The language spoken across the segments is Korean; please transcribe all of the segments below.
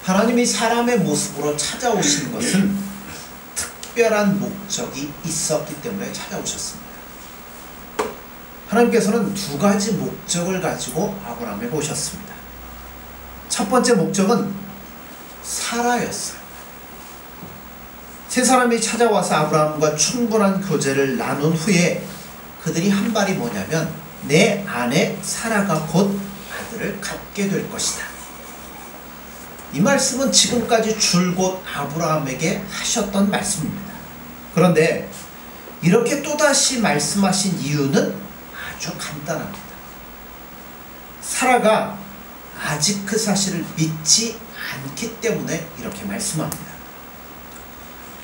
하나님이 사람의 모습으로 찾아오신 것은 특별한 목적이 있었기 때문에 찾아오셨습니다. 하나님께서는 두 가지 목적을 가지고 아브라함에게 오셨습니다. 첫 번째 목적은 사라였어요. 세 사람이 찾아와서 아브라함과 충분한 교제를 나눈 후에 그들이 한 말이 뭐냐면 내 아내 사라가 곧 아들을 갖게 될 것이다. 이 말씀은 지금까지 줄곧 아브라함에게 하셨던 말씀입니다. 그런데 이렇게 또다시 말씀하신 이유는 아주 간단합니다. 사라가 아직 그 사실을 믿지 않기 때문에 이렇게 말씀합니다.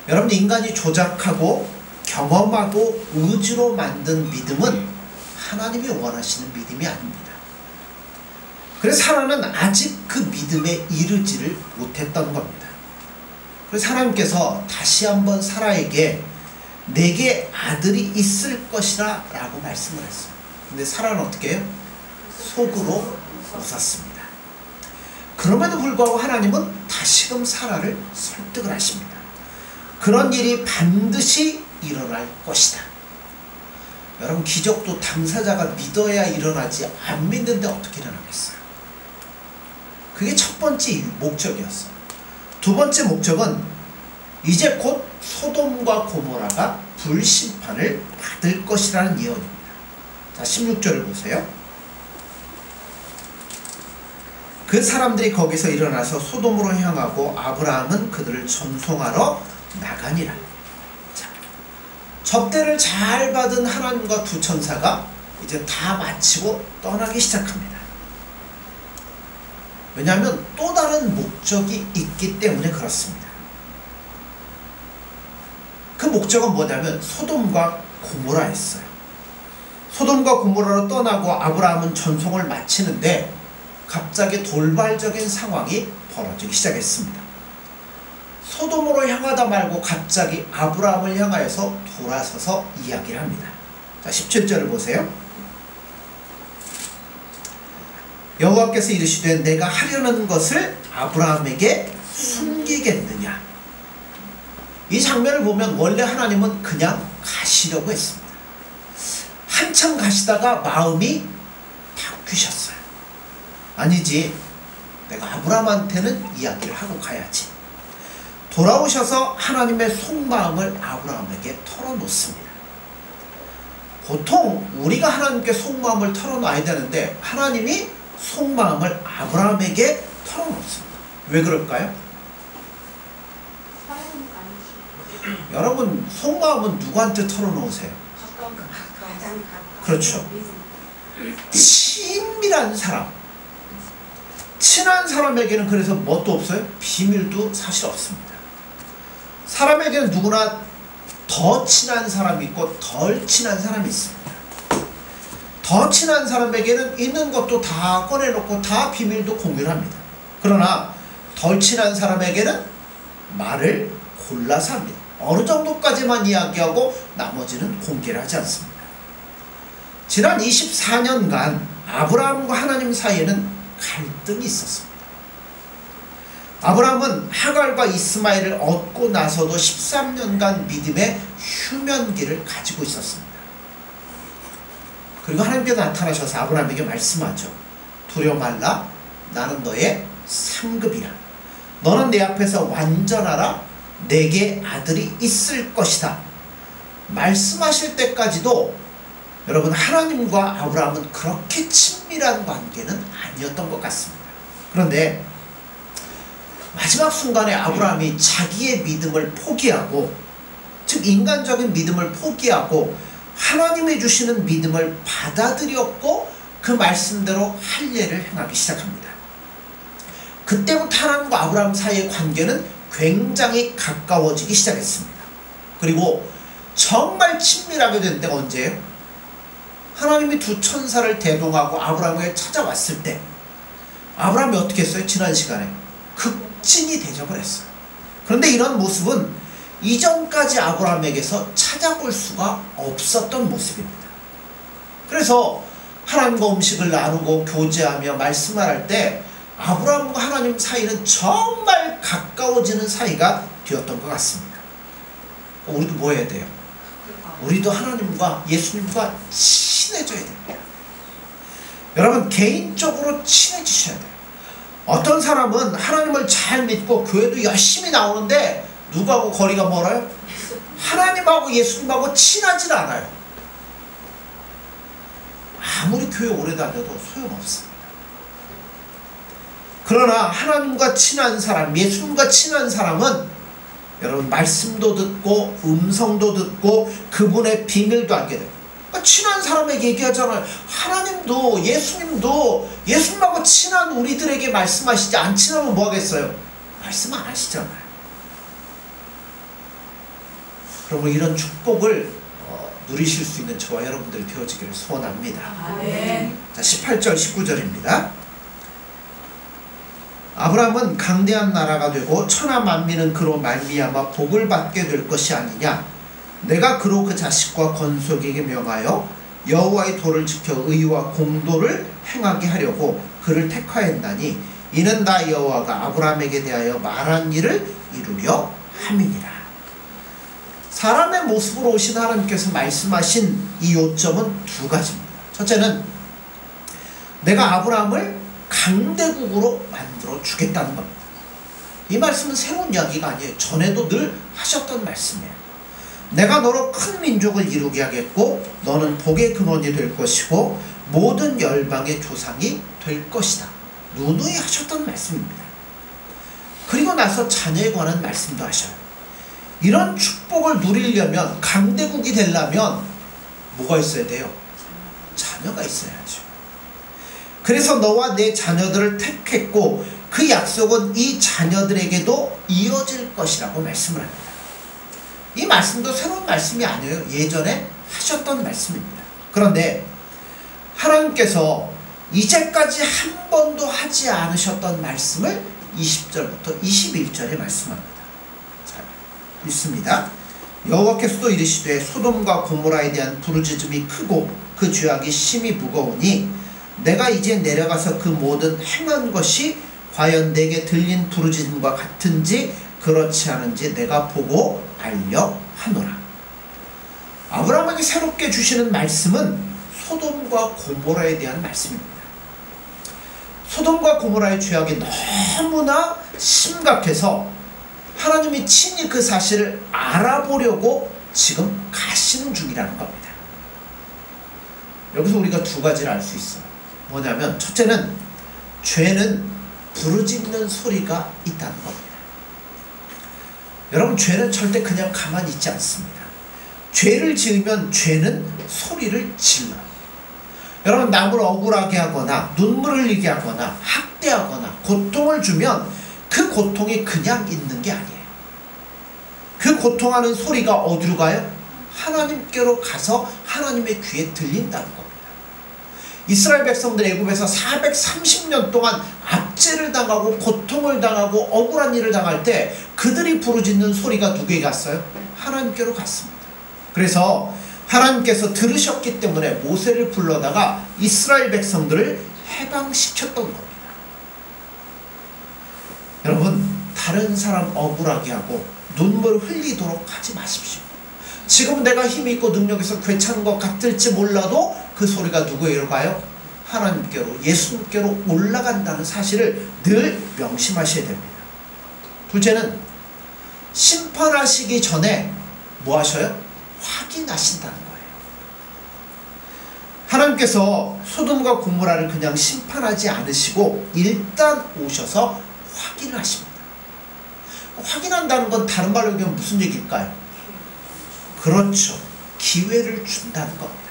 여러분, 인간이 조작하고 경험하고 의지로 만든 믿음은 하나님이 원하시는 믿음이 아닙니다. 그래서 사라는 아직 그 믿음에 이르지를 못했던 겁니다. 그래서 하나님께서 다시 한번 사라에게 내게 아들이 있을 것이라 라고 말씀을 했어요. 근데 사라는 어떻게 해요? 속으로 웃었습니다. 그럼에도 불구하고 하나님은 다시금 사라를 설득을 하십니다. 그런 일이 반드시 일어날 것이다. 여러분, 기적도 당사자가 믿어야 일어나지 안 믿는데 어떻게 일어나겠어요? 그게 첫 번째 목적이었어요. 두 번째 목적은 이제 곧 소돔과 고모라가 불심판을 받을 것이라는 예언입니다. 자, 16절을 보세요. 그 사람들이 거기서 일어나서 소돔으로 향하고 아브라함은 그들을 전송하러 나가니라. 자, 접대를 잘 받은 하나님과 두 천사가 이제 다 마치고 떠나기 시작합니다. 왜냐하면 또 다른 목적이 있기 때문에 그렇습니다. 그 목적은 뭐냐면 소돔과 고모라였어요. 소돔과 고모라로 떠나고 아브라함은 전송을 마치는데 갑자기 돌발적인 상황이 벌어지기 시작했습니다. 소돔으로 향하다 말고 갑자기 아브라함을 향하여서 돌아서서 이야기를 합니다. 자, 17절을 보세요. 여호와께서 이르시되 내가 하려는 것을 아브라함에게 숨기겠느냐. 이 장면을 보면 원래 하나님은 그냥 가시려고 했습니다. 한참 가시다가 마음이 바뀌셨어요. 아니지, 내가 아브라함한테는 이야기를 하고 가야지. 돌아오셔서 하나님의 속마음을 아브라함에게 털어놓습니다. 보통 우리가 하나님께 속마음을 털어놔야 되는데 하나님이 속마음을 아브라함에게 털어놓습니다. 왜 그럴까요? 여러분, 속마음은 누구한테 털어놓으세요? 그렇죠. 친밀한 사람, 친한 사람에게는 그래서 뭣도 없어요? 비밀도 사실 없습니다. 사람에게는 누구나 더 친한 사람이 있고 덜 친한 사람이 있습니다. 더 친한 사람에게는 있는 것도 다 꺼내놓고 다 비밀도 공유를 합니다. 그러나 덜 친한 사람에게는 말을 골라서 합니다. 어느 정도까지만 이야기하고 나머지는 공개를 하지 않습니다. 지난 24년간 아브라함과 하나님 사이에는 갈등이 있었습니다. 아브라함은 하갈과 이스마엘을 얻고 나서도 13년간 믿음의 휴면기를 가지고 있었습니다. 그리고 하나님께서 나타나셔서 아브라함에게 말씀하죠. 두려워 말라, 나는 너의 상급이라. 너는 내 앞에서 완전하라. 내게 아들이 있을 것이다. 말씀하실 때까지도 여러분, 하나님과 아브라함은 그렇게 친밀한 관계는 아니었던 것 같습니다. 그런데 마지막 순간에 아브라함이 자기의 믿음을 포기하고, 즉 인간적인 믿음을 포기하고 하나님이 주시는 믿음을 받아들였고 그 말씀대로 할례를 행하기 시작합니다. 그때부터 하나님과 아브라함 사이의 관계는 굉장히 가까워지기 시작했습니다. 그리고 정말 친밀하게 된 때가 언제예요? 하나님이 두 천사를 대동하고 아브라함에게 찾아왔을 때 아브라함이 어떻게 했어요? 지난 시간에 극진히 대접을 했어요. 그런데 이런 모습은 이전까지 아브라함에게서 찾아볼 수가 없었던 모습입니다. 그래서 하나님과 음식을 나누고 교제하며 말씀을 할 때 아브라함과 하나님 사이는 정말 가까워지는 사이가 되었던 것 같습니다. 우리도 뭐 해야 돼요? 우리도 하나님과 예수님과 친해져야 됩니다. 여러분, 개인적으로 친해지셔야 돼요. 어떤 사람은 하나님을 잘 믿고 교회도 열심히 나오는데 누구하고 거리가 멀어요? 하나님하고 예수님하고 친하지 않아요. 아무리 교회 오래 다녀도 소용없습니다. 그러나 하나님과 친한 사람, 예수님과 친한 사람은 여러분 말씀도 듣고 음성도 듣고 그분의 비밀도 알게 돼요. 친한 사람에게 얘기하잖아요. 하나님도 예수님도 예수님하고 친한 우리들에게 말씀하시지, 안 친하면 뭐 하겠어요? 말씀 안 하시잖아요. 그러면 이런 축복을 누리실 수 있는 저와 여러분들이 되어지기를 소원합니다. 아멘. 자, 18절 19절입니다. 아브라함은 강대한 나라가 되고 천하 만민은 그로 말미암아 복을 받게 될 것이 아니냐. 내가 그로 그 자식과 건속에게 명하여 여호와의 도를 지켜 의와 공도를 행하게 하려고 그를 택하였나니 이는 나 여호와가 아브라함에게 대하여 말한 일을 이루려 함이니라. 사람의 모습으로 오신 하나님께서 말씀하신 이 요점은 두 가지입니다. 첫째는 내가 아브라함을 강대국으로 만들어 주겠다는 겁니다. 이 말씀은 새로운 이야기가 아니에요. 전에도 늘 하셨던 말씀이에요. 내가 너로 큰 민족을 이루게 하겠고 너는 복의 근원이 될 것이고 모든 열방의 조상이 될 것이다. 누누이 하셨던 말씀입니다. 그리고 나서 자녀에 관한 말씀도 하셔요. 이런 축복을 누리려면, 강대국이 되려면 뭐가 있어야 돼요? 자녀가 있어야죠. 그래서 너와 내 자녀들을 택했고 그 약속은 이 자녀들에게도 이어질 것이라고 말씀을 합니다. 이 말씀도 새로운 말씀이 아니에요. 예전에 하셨던 말씀입니다. 그런데 하나님께서 이제까지 한 번도 하지 않으셨던 말씀을 20절부터 21절에 말씀합니다. 자, 읽습니다. 여호와께서도 이르시되 소돔과 고모라에 대한 부르짖음이 크고 그 죄악이 심히 무거우니 내가 이제 내려가서 그 모든 행한 것이 과연 내게 들린 부르짖음과 같은지 그렇지 않은지 내가 보고 알려 하노라. 아브라함에게 새롭게 주시는 말씀은 소돔과 고모라에 대한 말씀입니다. 소돔과 고모라의 죄악이 너무나 심각해서 하나님이 친히 그 사실을 알아보려고 지금 가시는 중이라는 겁니다. 여기서 우리가 두 가지를 알 수 있어요. 뭐냐면 첫째는 죄는 부르짖는 소리가 있다는 겁니다. 여러분, 죄는 절대 그냥 가만히 있지 않습니다. 죄를 지으면 죄는 소리를 질러요. 여러분, 남을 억울하게 하거나 눈물을 흘리게 하거나 학대하거나 고통을 주면 그 고통이 그냥 있는 게 아니에요. 그 고통하는 소리가 어디로 가요? 하나님께로 가서 하나님의 귀에 들린다는 겁니다. 이스라엘 백성들이 애굽에서 430년 동안 압제를 당하고 고통을 당하고 억울한 일을 당할 때 그들이 부르짖는 소리가 누구에게 갔어요? 하나님께로 갔습니다. 그래서 하나님께서 들으셨기 때문에 모세를 불러다가 이스라엘 백성들을 해방시켰던 겁니다. 여러분, 다른 사람 억울하게 하고 눈물을 흘리도록 하지 마십시오. 지금 내가 힘이 있고 능력이 있어 괜찮은 것 같을지 몰라도 그 소리가 누구에게로 가요? 하나님께로, 예수님께로 올라간다는 사실을 늘 명심하셔야 됩니다. 둘째는 심판하시기 전에 뭐 하셔요? 확인하신다는 거예요. 하나님께서 소돔과 고모라를 그냥 심판하지 않으시고 일단 오셔서 확인을 하십니다. 확인한다는 건 다른 말로 얘기하면 무슨 얘기일까요? 그렇죠. 기회를 준다는 겁니다.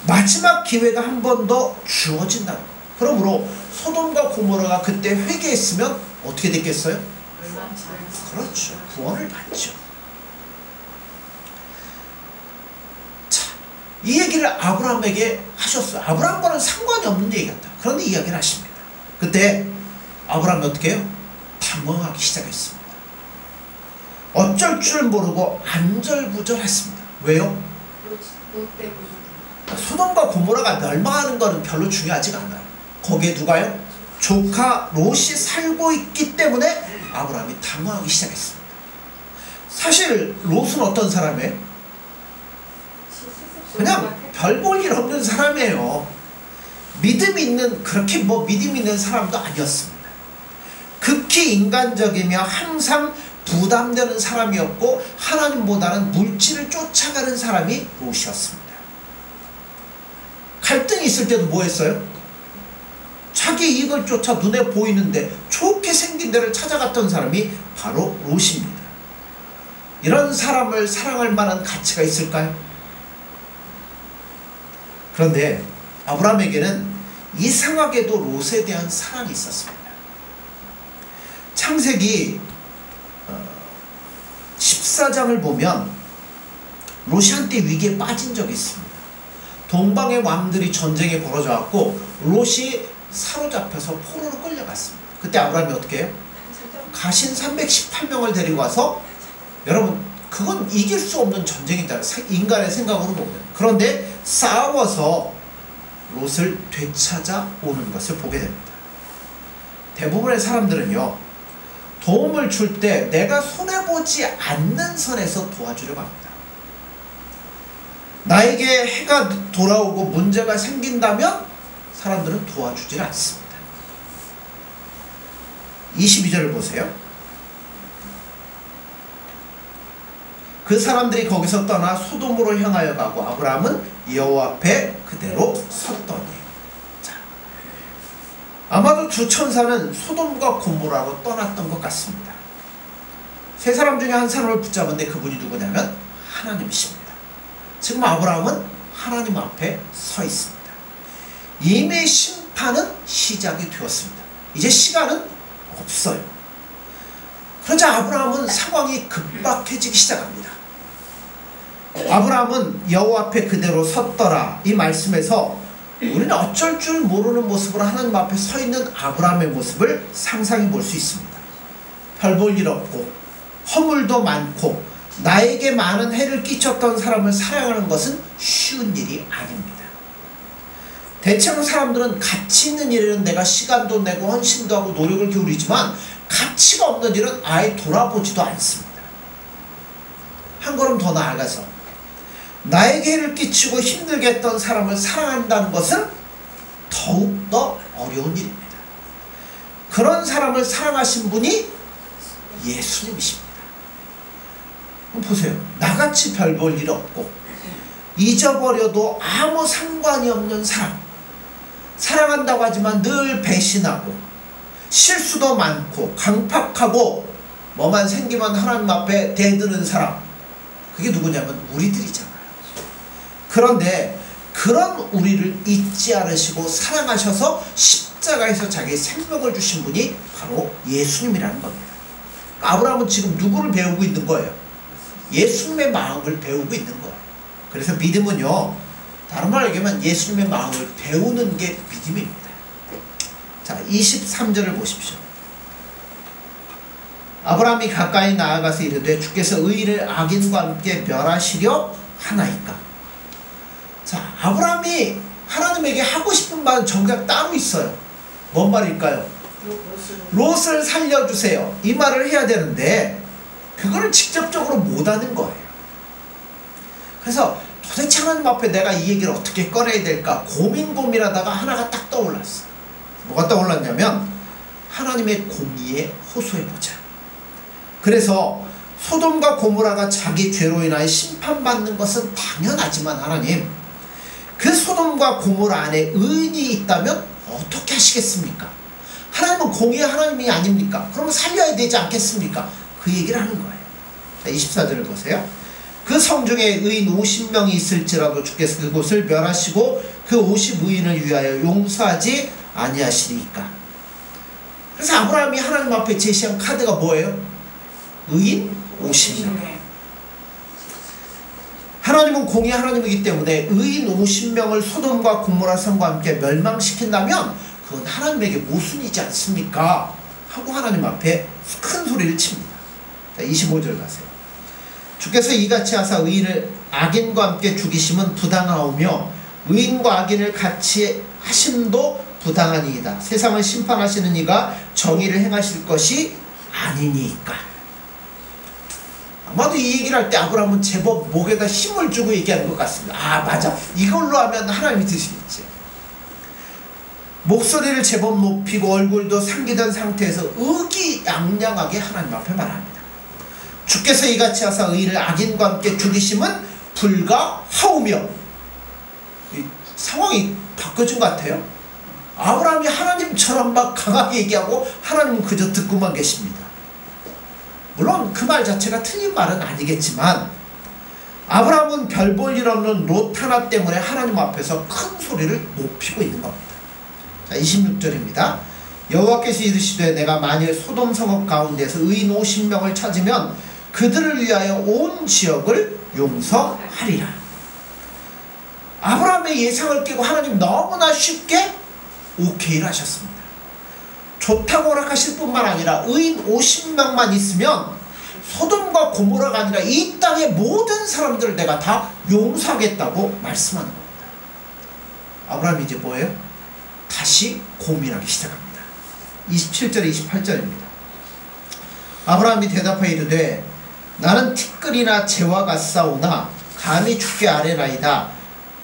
마지막 기회가 한 번 더 주어진다는 겁니다. 그러므로 소돔과 고모라가 그때 회개했으면 어떻게 됐겠어요? 그렇죠. 구원을 받죠. 자, 이 얘기를 아브라함에게 하셨어요. 아브라함과는 상관이 없는 얘기 같다. 그런데 이야기를 하십니다. 그때 아브라함이 어떻게 해요? 당황하기 시작했습니다. 어쩔 줄 모르고 안절부절했습니다. 왜요? 소돔과 고모라가 멸망하는 것은 별로 중요하지가 않아요. 거기에 누가요? 조카 롯이 살고 있기 때문에 아브라함이 당황하기 시작했습니다. 사실 롯은 어떤 사람이에요? 그냥 별 볼 일 없는 사람이에요. 믿음이 있는, 그렇게 뭐 믿음 있는 사람도 아니었습니다. 극히 인간적이며 항상 부담되는 사람이었고 하나님보다는 물질을 쫓아가는 사람이 롯이었습니다. 갈등이 있을 때도 뭐 했어요? 자기 이익을 쫓아 눈에 보이는데 좋게 생긴 데를 찾아갔던 사람이 바로 롯입니다. 이런 사람을 사랑할 만한 가치가 있을까요? 그런데 아브라함에게는 이상하게도 롯에 대한 사랑이 있었습니다. 창세기 14장을 보면 롯이 한때 위기에 빠진 적이 있습니다. 동방의 왕들이 전쟁에 벌어져 갖고 롯이 사로잡혀서 포로로 끌려갔습니다. 그때 아브라함이 어떻게 해요? 가신 318명을 데리고 와서, 여러분 그건 이길 수 없는 전쟁이다, 인간의 생각으로 보면. 그런데 싸워서 롯을 되찾아 오는 것을 보게 됩니다. 대부분의 사람들은요, 도움을 줄 때 내가 손해보지 않는 선에서 도와주려고 합니다. 나에게 해가 돌아오고 문제가 생긴다면 사람들은 도와주질 않습니다. 22절을 보세요. 그 사람들이 거기서 떠나 소돔으로 향하여 가고 아브라함은 여호와 앞에 그대로 섰더니. 자, 아마도 두 천사는 소돔과 고모라로 떠났던 것 같습니다. 세 사람 중에 한 사람을 붙잡은데 그분이 누구냐면 하나님이십니다. 지금 아브라함은 하나님 앞에 서 있습니다. 이미 심판은 시작이 되었습니다. 이제 시간은 없어요. 그러자 아브라함은 상황이 급박해지기 시작합니다. 아브라함은 여호와 앞에 그대로 섰더라, 이 말씀에서 우리는 어쩔 줄 모르는 모습으로 하나님 앞에 서 있는 아브라함의 모습을 상상해 볼 수 있습니다. 별 볼 일 없고 허물도 많고 나에게 많은 해를 끼쳤던 사람을 사랑하는 것은 쉬운 일이 아닙니다. 대체로 사람들은 가치 있는 일에는 내가 시간도 내고 헌신도 하고 노력을 기울이지만 가치가 없는 일은 아예 돌아보지도 않습니다. 한 걸음 더 나아가서 나에게 해를 끼치고 힘들게 했던 사람을 사랑한다는 것은 더욱더 어려운 일입니다. 그런 사람을 사랑하신 분이 예수님이십니다. 보세요. 나같이 별 볼 일 없고 잊어버려도 아무 상관이 없는 사람, 사랑한다고 하지만 늘 배신하고 실수도 많고 강팍하고 뭐만 생기면 하나님 앞에 대드는 사람, 그게 누구냐면 우리들이잖아요. 그런데 그런 우리를 잊지 않으시고 사랑하셔서 십자가에서 자기의 생명을 주신 분이 바로 예수님이라는 겁니다. 아브라함은 지금 누구를 배우고 있는 거예요? 예수님의 마음을 배우고 있는 거예요. 그래서 믿음은요, 다른 말로 얘기하면 예수님의 마음을 배우는 게 믿음입니다. 자, 23절을 보십시오. 아브라함이 가까이 나아가서 이르되 주께서 의인을 악인과 함께 멸하시려 하나이까. 자, 아브라함이 하나님에게 하고 싶은 말은 정작 따로 있어요. 뭔 말일까요? 롯을 살려주세요, 이 말을 해야 되는데 그거를 직접적으로 못하는 거예요. 그래서 도대체 하나님 앞에 내가 이 얘기를 어떻게 꺼내야 될까 고민하다가 하나가 딱 떠올랐어요. 뭐가 떠올랐냐면 하나님의 공의에 호소해보자. 그래서 소돔과 고모라가 자기 죄로 인하여 심판받는 것은 당연하지만 하나님, 그 소돔과 고모라 안에 의인이 있다면 어떻게 하시겠습니까? 하나님은 공의의 하나님이 아닙니까? 그러면 살려야 되지 않겠습니까? 그 얘기를 하는 거예요. 24절을 보세요. 그 성중에 의인 50명이 있을지라도 주께서 그곳을 멸하시고 그 50의인을 위하여 용서하지 아니하시리이까. 그래서 아브라함이 하나님 앞에 제시한 카드가 뭐예요? 의인 50명. 하나님은 공의 하나님이기 때문에 의인 50명을 소돔과 고모라 성과 함께 멸망시킨다면 그건 하나님에게 모순이지 않습니까? 하고 하나님 앞에 큰 소리를 칩니다. 자, 25절 가세요. 주께서 이같이 하사 의인을 악인과 함께 죽이심은 부당하오며 의인과 악인을 같이 하심도 부당하니이다. 세상을 심판하시는 이가 정의를 행하실 것이 아니니까. 아마도 이 얘기를 할 때 아브라함은 제법 목에다 힘을 주고 얘기하는 것 같습니다. 아 맞아, 이걸로 하면 하나님이 드시겠지. 목소리를 제법 높이고 얼굴도 상기된 상태에서 의기양양하게 하나님 앞에 말합니다. 주께서 이같이 하사 의인을 악인과 함께 죽이심은 불가하오며. 상황이 바꿔진 것 같아요. 아브라함이 하나님처럼 막 강하게 얘기하고 하나님은 그저 듣고만 계십니다. 물론 그 말 자체가 틀린 말은 아니겠지만 아브라함은 별 볼 일 없는 롯 하나 때문에 하나님 앞에서 큰 소리를 높이고 있는 겁니다. 자, 26절입니다. 여호와께서 이르시되 내가 만일 소돔 성읍 가운데서 의인 50명을 찾으면 그들을 위하여 온 지역을 용서하리라. 아브라함의 예상을 깨고 하나님 너무나 쉽게 오케이를 하셨습니다. 좋다고 허락하실 뿐만 아니라 의인 50명만 있으면 소돔과 고모라가 아니라 이 땅의 모든 사람들을 내가 다 용서하겠다고 말씀하는 겁니다. 아브라함이 이제 뭐예요? 다시 고민하기 시작합니다. 27절 28절입니다. 아브라함이 대답하여 이르되 나는 티끌이나 재와 같사오나 감히 주께 아뢰나이다.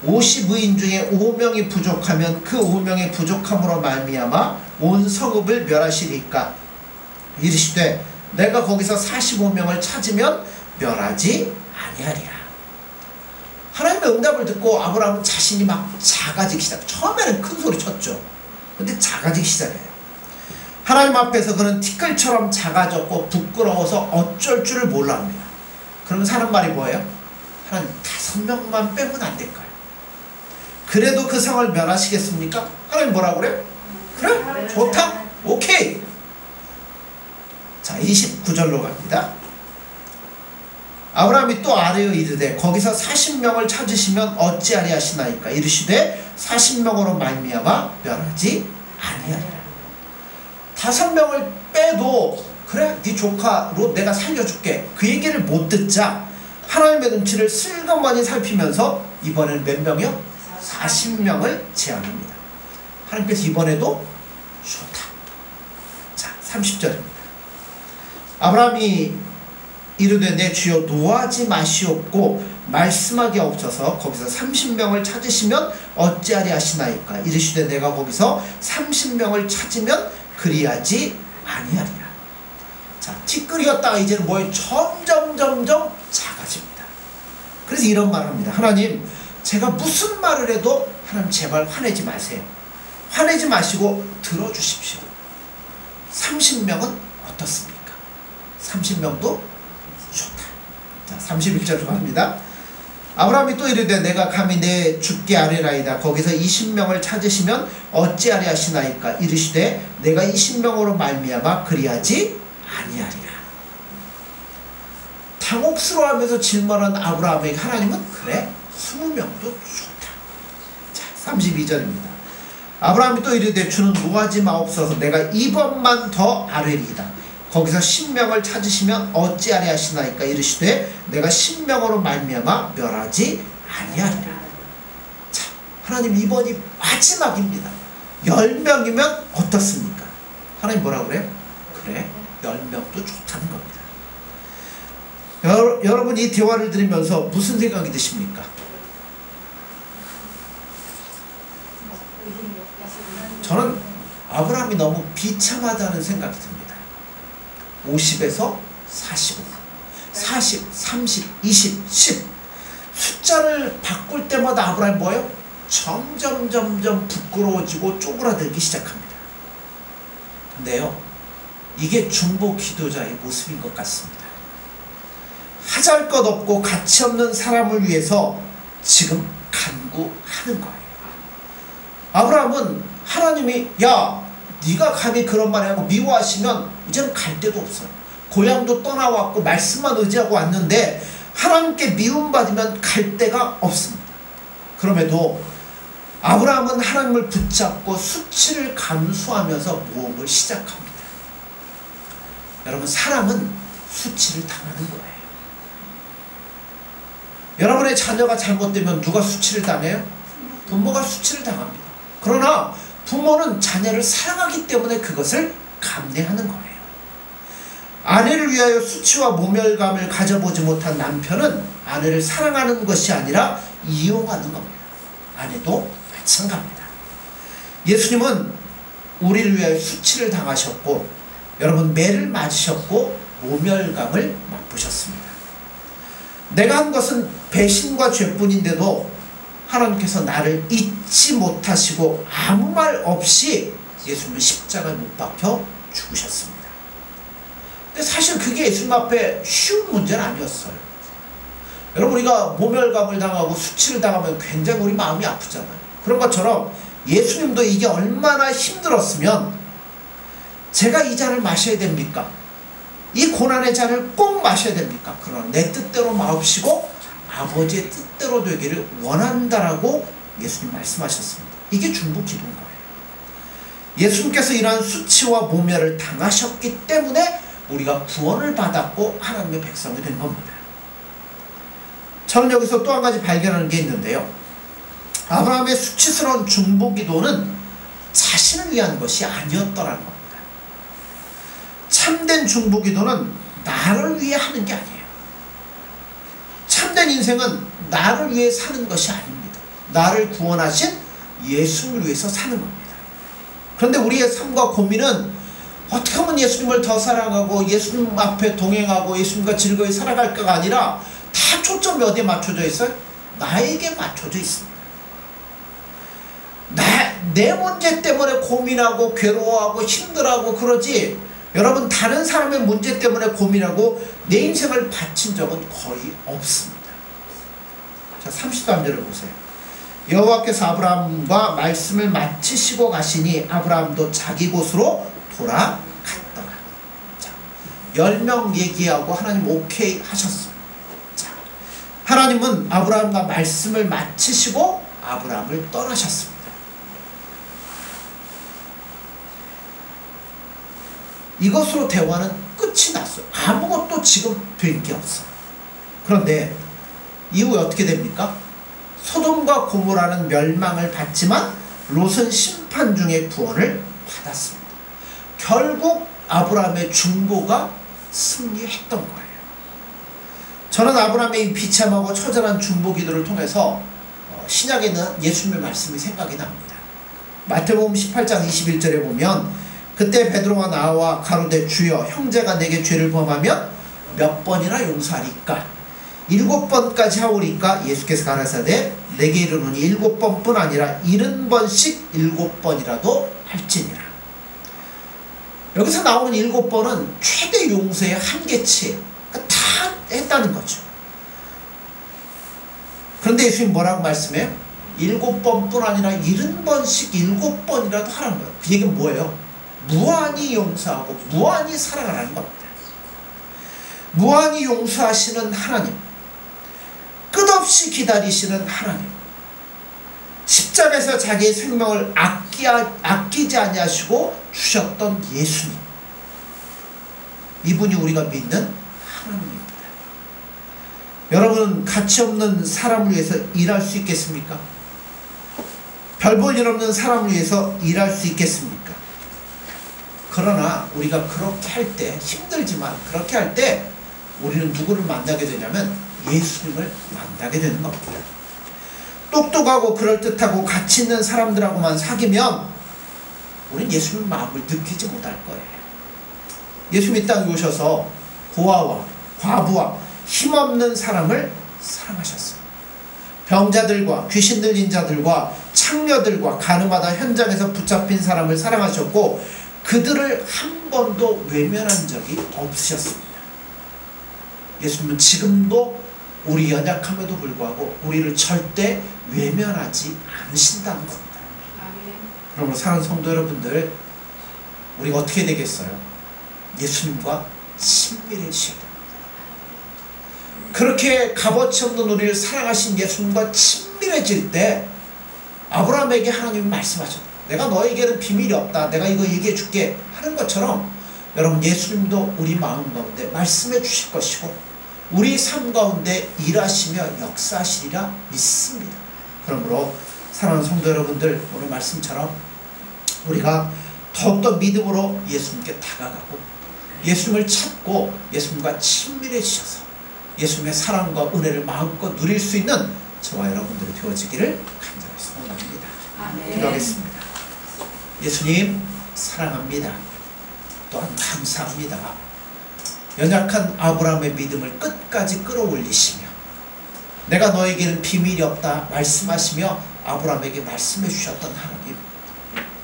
50의인 중에 5명이 부족하면 그 5명의 부족함으로 말미암아 온 성읍을 멸하시리까. 이르시되 내가 거기서 45명을 찾으면 멸하지 아니하리라. 하나님의 응답을 듣고 아브라함은 자신이 막 작아지기 시작. 처음에는 큰 소리 쳤죠. 근데 작아지기 시작해요. 하나님 앞에서 그는 티끌처럼 작아졌고 부끄러워서 어쩔 줄을 몰라 합니다. 그러면서 하는 말이 뭐예요? 하나님 5명만 빼면 안 될까요? 그래도 그 성을 멸하시겠습니까? 하나님 뭐라고 그래요? 그래? 좋다? 오케이. 자, 29절로 갑니다. 아브라함이 또 아뢰어 이르되 거기서 40명을 찾으시면 어찌하리 하시나이까. 이르시되 40명으로 말미암아 멸하지 아니하리라. 5명을 빼도 그래 네 조카로 내가 살려줄게, 그 얘기를 못 듣자 하나님의 눈치를 슬그머니 살피면서 이번에는 몇 명이요? 40명을 제안합니다. 하나님께서 이번에도 좋다. 자, 30절입니다. 아브라함이 이르되 내 주여 노하지 마시옵고 말씀하기 없어서 거기서 30명을 찾으시면 어찌하리 하시나이까. 이르시되 내가 거기서 30명을 찾으면 그리하지 아니하리라. 자, 티끌이었다가 이제는 뭐예요? 점점 작아집니다. 그래서 이런 말을 합니다. 하나님, 제가 무슨 말을 해도 하나님 제발 화내지 마세요. 화내지 마시고 들어주십시오. 30명은 어떻습니까? 30명도 좋다. 자, 31절로 갑니다. 아브라함이 또 이르되 내가 감히 내 주께 아뢰나이다. 거기서 20명을 찾으시면 어찌하리 하시나이까. 이르시되 내가 20명으로 말미암아 그리하지 아니하리라. 당혹스러워하면서 질문한 아브라함에게 하나님은 그래 20명도 좋다. 자, 32절입니다. 아브라함이 또 이르되 주는 노하지 마옵소서. 내가 이번만 더 아뢰리이다. 거기서 10명을 찾으시면 어찌하리 하시나이까. 이르시되 내가 10명으로 말미암아 멸하지 아니하리라. 자, 하나님 이번이 마지막입니다. 10명이면 어떻습니까? 하나님 뭐라고 그래요? 그래 10명도 좋다는 겁니다. 여러분 이 대화를 들으면서 무슨 생각이 드십니까? 저는 아브라함이 너무 비참하다는 생각이 듭니다. 50에서 45, 40, 30, 20, 10 숫자를 바꿀 때마다 아브라함이 뭐예요? 점점 부끄러워지고 쪼그라들기 시작합니다. 근데요, 이게 중보 기도자의 모습인 것 같습니다. 하잘 것 없고 가치 없는 사람을 위해서 지금 간구하는 거예요. 아브라함은 하나님이 야 네가 감히 그런 말 하고 미워하시면 이제는 갈 데도 없어요. 고향도 떠나왔고 말씀만 의지하고 왔는데 하나님께 미움받으면 갈 데가 없습니다. 그럼에도 아브라함은 하나님을 붙잡고 수치를 감수하면서 모험을 시작합니다. 여러분, 사람은 수치를 당하는 거예요. 여러분의 자녀가 잘못되면 누가 수치를 당해요? 부모가 수치를 당합니다. 그러나 부모는 자녀를 사랑하기 때문에 그것을 감내하는 거예요. 아내를 위하여 수치와 모멸감을 가져보지 못한 남편은 아내를 사랑하는 것이 아니라 이용하는 겁니다. 아내도 마찬가지입니다. 예수님은 우리를 위하여 수치를 당하셨고, 여러분 매를 맞으셨고 모멸감을 맛보셨습니다. 내가 한 것은 배신과 죄뿐인데도 하나님께서 나를 잊지 못하시고 아무 말 없이 예수님은 십자가에 못 박혀 죽으셨습니다. 근데 사실 그게 예수님 앞에 쉬운 문제는 아니었어요. 여러분, 우리가 모멸감을 당하고 수치를 당하면 굉장히 우리 마음이 아프잖아요. 그런 것처럼 예수님도 이게 얼마나 힘들었으면 제가 이 잔을 마셔야 됩니까? 이 고난의 잔을 꼭 마셔야 됩니까? 그러나 내 뜻대로 마옵시고 아버지의 뜻대로 되기를 원한다라고 예수님 말씀하셨습니다. 이게 중보 기도인 거예요. 예수님께서 이러한 수치와 모멸을 당하셨기 때문에 우리가 구원을 받았고 하나님의 백성이 된 겁니다. 저는 여기서 또 한 가지 발견하는 게 있는데요. 아브라함의 수치스러운 중보 기도는 자신을 위한 것이 아니었더라는 겁니다. 참된 중보 기도는 나를 위해 하는 게 아니에요. 참된 인생은 나를 위해 사는 것이 아닙니다. 나를 구원하신 예수님을 위해서 사는 겁니다. 그런데 우리의 삶과 고민은 어떻게 하면 예수님을 더 사랑하고 예수님 앞에 동행하고 예수님과 즐거이 살아갈까가 아니라 다 초점이 어디에 맞춰져 있어요? 나에게 맞춰져 있습니다. 내 문제 때문에 고민하고 괴로워하고 힘들어하고 그러지, 여러분 다른 사람의 문제 때문에 고민하고 내 인생을 바친 적은 거의 없습니다. 자, 33절을 보세요. 여호와께서 아브라함과 말씀을 마치시고 가시니 아브라함도 자기 곳으로 돌아갔더라. 자, 10명 얘기하고 하나님 오케이 하셨어요. 자, 하나님은 아브라함과 말씀을 마치시고 아브라함을 떠나셨습니다. 이것으로 대화는 끝이 났어요. 아무것도 지금 된 게 없어요. 그런데 이후에 어떻게 됩니까? 소돔과 고모라는 멸망을 받지만 롯은 심판 중에 구원을 받았습니다. 결국 아브라함의 중보가 승리했던 거예요. 저는 아브라함의 비참하고 처절한 중보 기도를 통해서 신약에 있는 예수님의 말씀이 생각이 납니다. 마태복음 18장 21절에 보면 그때 베드로가 나와 가로되 주여 형제가 내게 죄를 범하면 몇 번이나 용서하리까? 7번까지 하오리까? 예수께서 가라사대 내게 이르노니 7번뿐 아니라 70번씩 7번이라도 할지니라. 여기서 나오는 7번은 최대 용서의 한계치예요. 그러니까 다 했다는 거죠. 그런데 예수님 뭐라고 말씀해요? 7번뿐 아니라 70번씩 7번이라도 하라는 거예요. 그 얘기는 뭐예요? 무한히 용서하고 무한히 사랑하라는 겁니다. 무한히 용서하시는 하나님, 끝없이 기다리시는 하나님, 십자가에서 자기의 생명을 아끼지 아니하시고 주셨던 예수님, 이분이 우리가 믿는 하나님입니다. 여러분, 가치없는 사람을 위해서 일할 수 있겠습니까? 별 볼 일 없는 사람을 위해서 일할 수 있겠습니까? 그러나 우리가 그렇게 할 때, 힘들지만 그렇게 할 때 우리는 누구를 만나게 되냐면 예수님을 만나게 되는 겁니다. 똑똑하고 그럴듯하고 가치 있는 사람들하고만 사귀면 우리는 예수님 마음을 느끼지 못할 거예요. 예수님이 땅에 오셔서 고아와 과부와 힘없는 사람을 사랑하셨어요. 병자들과 귀신 들린 자들과 창녀들과 가늠하다 현장에서 붙잡힌 사람을 사랑하셨고 그들을 한 번도 외면한 적이 없으셨습니다. 예수님은 지금도 우리 연약함에도 불구하고 우리를 절대 외면하지 않으신다는 겁니다. 그러므로 사랑하는 성도 여러분들, 우리가 어떻게 되겠어요? 예수님과 친밀해지셔야 됩니다. 그렇게 값어치 없는 우리를 사랑하신 예수님과 친밀해질 때 아브라함에게 하나님이 말씀하셨다. 내가 너에게는 비밀이 없다. 내가 이거 얘기해 줄게 하는 것처럼 여러분, 예수님도 우리 마음 가운데 말씀해 주실 것이고 우리 삶 가운데 일하시며 역사하시리라 믿습니다. 그러므로 사랑하는 성도 여러분들, 오늘 말씀처럼 우리가 더욱더 믿음으로 예수님께 다가가고 예수님을 찾고 예수님과 친밀해지셔서 예수님의 사랑과 은혜를 마음껏 누릴 수 있는 저와 여러분들이 되어지기를 간절히 소원합니다. 기도하겠습니다. 예수님 사랑합니다. 또한 감사합니다. 연약한 아브라함의 믿음을 끝까지 끌어올리시며 내가 너에게는 비밀이 없다 말씀하시며 아브라함에게 말씀해 주셨던 하나님,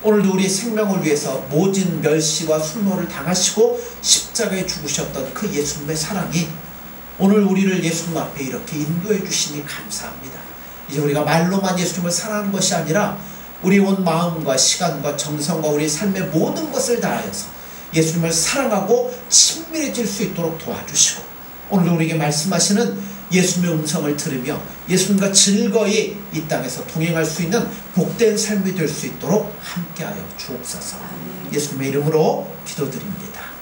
오늘도 우리 생명을 위해서 모진 멸시와 수모를 당하시고 십자가에 죽으셨던 그 예수님의 사랑이 오늘 우리를 예수님 앞에 이렇게 인도해 주시니 감사합니다. 이제 우리가 말로만 예수님을 사랑하는 것이 아니라 우리 온 마음과 시간과 정성과 우리 삶의 모든 것을 다하여서 예수님을 사랑하고 친밀해질 수 있도록 도와주시고 오늘도 우리에게 말씀하시는 예수님의 음성을 들으며 예수님과 즐거이 이 땅에서 동행할 수 있는 복된 삶이 될 수 있도록 함께하여 주옵소서. 예수님의 이름으로 기도드립니다.